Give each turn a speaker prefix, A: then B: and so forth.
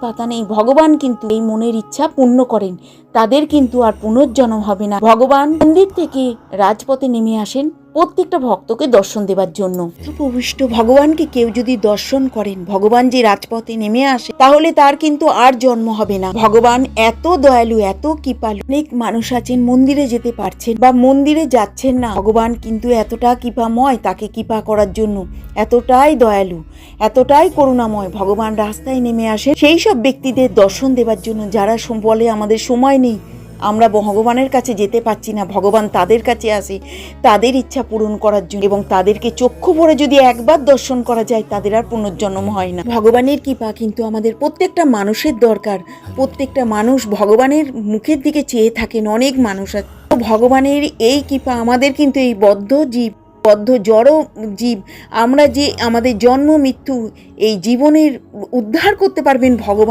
A: পাতা নেই, ভগবান কিন্তু এই মনের ইচ্ছা পূর্ণ করেন। তাদের কিন্তু আর পুনর্জন্ম হবে না। ভগবান মন্দির থেকে রাজপথে নেমে আসেন প্রত্যেকটা ভক্তকে দর্শন দেবার জন্য। প্রবিষ্ট ভগবানকে কেউ যদি দর্শন করেন, ভগবান যে রাজপথে নেমে আসে, তাহলে তার কিন্তু আর জন্ম হবে না। ভগবান এত দয়ালু, এত কৃপালু। অনেক মানুষ আছেন মন্দিরে যেতে পারছেন বা মন্দিরে যাচ্ছেন না, ভগবান কিন্তু এতটা কৃপাময়, তাকে কৃপা করার জন্য এতটাই দয়ালু, এতটাই করুণাময়। ভগবান রাস্তায় নেমে আসেন সেই সব ব্যক্তিদের দর্শন দেবার জন্য যারা বলে আমাদের সময় নেই, আমরা ভগবানের কাছে যেতে পারছি না। ভগবান তাদের কাছে আসে তাদের ইচ্ছা পূরণ করার জন্য, এবং তাদেরকে চক্ষু ভরে যদি একবার দর্শন করা যায়, তাদের আর পুনর্জন্ম হয় না। ভগবানের কৃপা কিন্তু আমাদের প্রত্যেকটা মানুষের দরকার। প্রত্যেকটা মানুষ ভগবানের মুখের দিকে চেয়ে থাকেন, অনেক মানুষ আছে। ভগবানের এই কৃপা আমাদের কিন্তু এই বদ্ধ জড় জীব, আমরা যে আমাদের জন্ম মৃত্যু এই জীবনের উদ্ধার করতে পারবেন ভগবান।